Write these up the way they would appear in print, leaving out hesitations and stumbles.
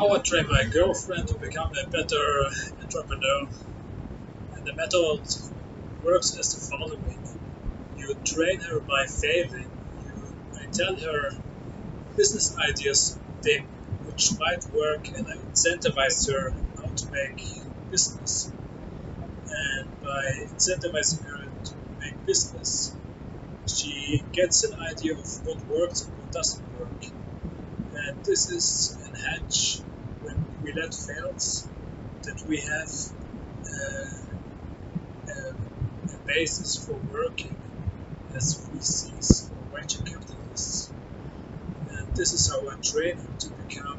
How I train my girlfriend to become a better entrepreneur. And the method works as the following. You train her by failing. I tell her business ideas which might work, and I incentivize her how to make business. And by incentivizing her to make business, she gets an idea of what works and what doesn't work. And this is an hedge when roulette fails, that we have a basis for working as VCs or venture capitalists. And this is how I train her to become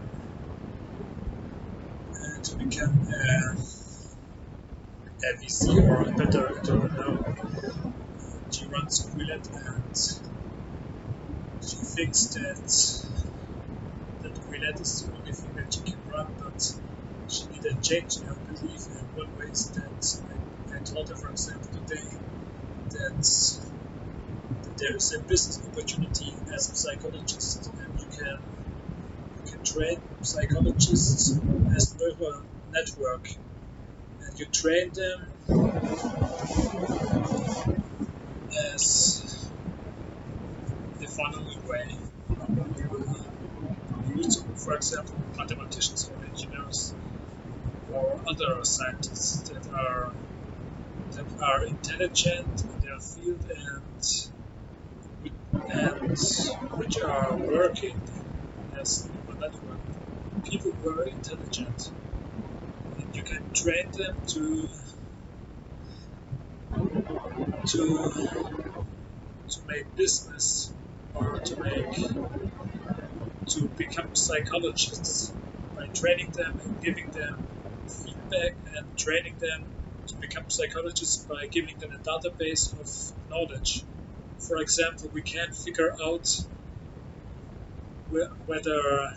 a VC or a better entrepreneur. She runs roulette and she thinks that roulette is the only thing that she can run, but she needs a change in her belief. And one way is that I told her, for example, today that there is a business opportunity as a psychologist, and you can train psychologists as neural network, and you train them as the following way. You use, for example, mathematicians or engineers or other scientists that are intelligent in their field and which are working as neural network. People who are intelligent, and you can train them to make business or to become psychologists by training them and giving them feedback, and training them to become psychologists by giving them a database of knowledge. For example, we can figure out whether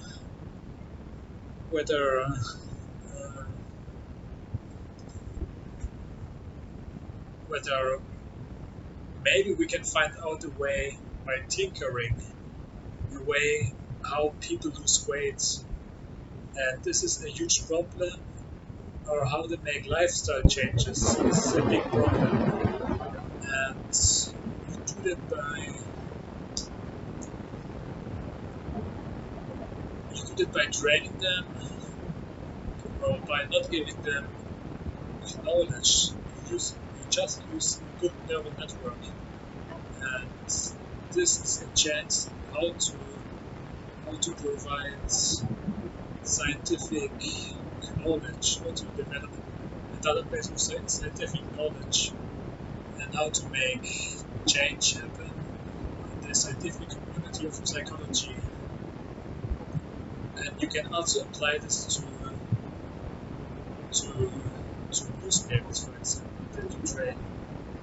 maybe we can find out a way by tinkering, a way how people lose weight, and this is a huge problem. Or how to make lifestyle changes is a big problem, and you do that by training them or by not giving them knowledge. You just use a good neural network, and this is a chance how to provide scientific knowledge, how to develop a database of scientific knowledge, and how to make change happen in the scientific community of psychology. And you can also apply this to newspapers, for example, that you train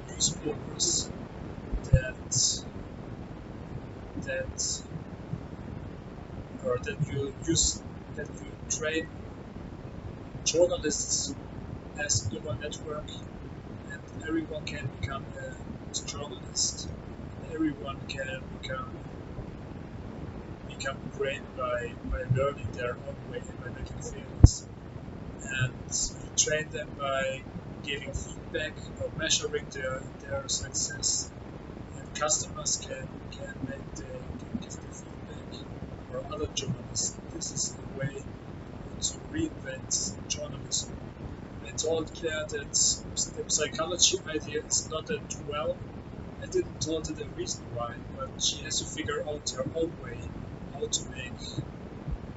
newspapers that you train journalists as neural network, and everyone can become a journalist. Everyone can become great by learning their own way and by making failures. And you train them by giving feedback or measuring their success. And customers can give the feedback, or other journalists. This is a way to reinvent journalism. It's all clear that the psychology idea is not that well. I didn't tell her the reason why, but she has to figure out her own way how to make,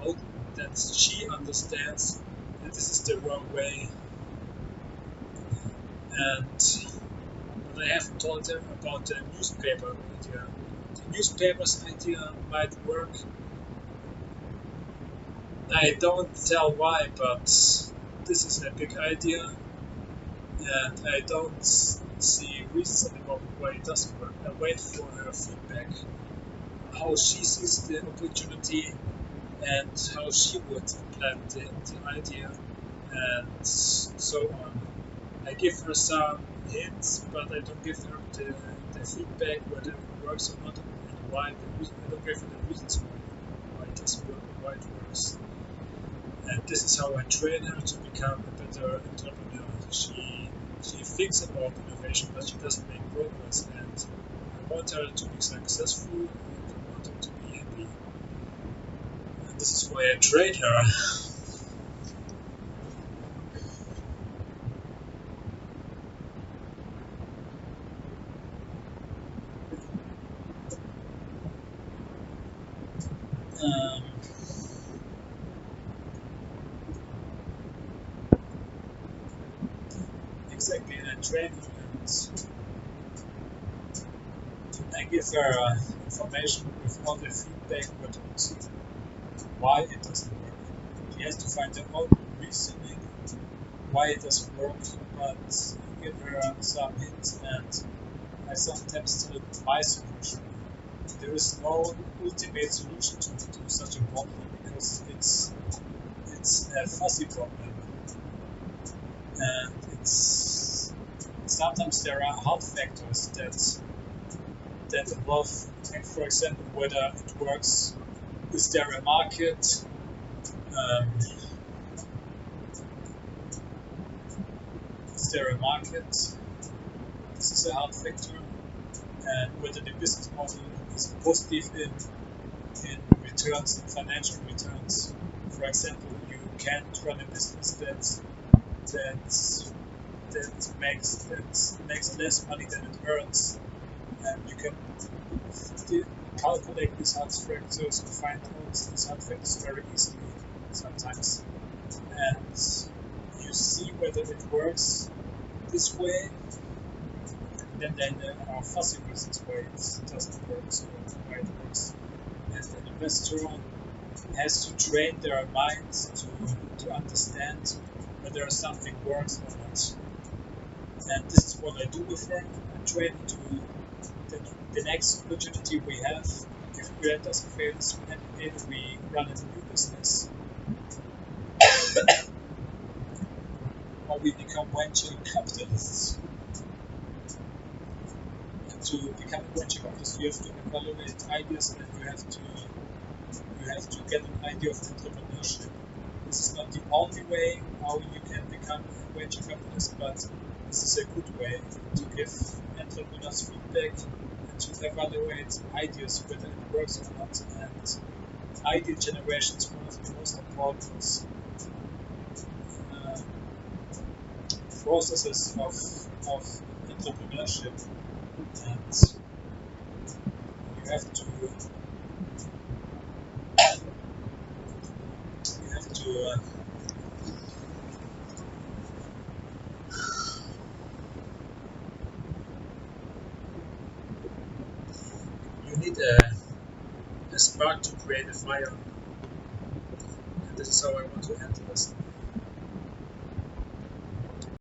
how that she understands that this is the wrong way. And but I haven't told her about the newspaper idea. The newspaper's idea might work. I don't tell why, but this is a big idea, and I don't see reasons anymore why it doesn't work. I wait for her feedback, how she sees the opportunity, and how she would implement the idea, and so on. I give her some hints, but I don't give her the feedback whether it works or not, and why. I don't give her the reasons why it doesn't work or why it works. And this is how I train her to become a better entrepreneur. She thinks about innovation, but she doesn't make progress. And I want her to be successful, and I want her to be happy. And this is why I train her. Um, exactly, and I train her, and I give her information with all the feedback, but also why it doesn't work. She has to find her own reasoning why it doesn't work, but give her some hints, and I sometimes tell it my solution. There is no ultimate solution to such a problem because it's a fuzzy problem, and it's sometimes there are hard factors that involve, for example, whether it works. Is there a market? Um, is there a market? This is a hard factor, and whether the business model is positive in returns, in financial returns. For example, you can't run a business that makes less money than it earns, and you can calculate these hard factors and find out these hard factors very easily sometimes, and you see whether it works this way. Then there are fuzzy reasons why it doesn't work, so why it works. And an investor has to train their minds to understand whether something works or not. And this is what I do with her. I train to the next opportunity we have. If that doesn't fail, and maybe we run a new business, or we become venture capitalists. And to become a venture capitalist, you have to evaluate ideas, and you have to get an idea of entrepreneurship. This is not the only way how you can become a venture capitalist, but this is a good way to give entrepreneurs feedback and to evaluate ideas whether it works or not. And idea generation is one of the most important uh, processes of entrepreneurship, and you have to you have to you need a spark to create a fire, and this is how I want to end this.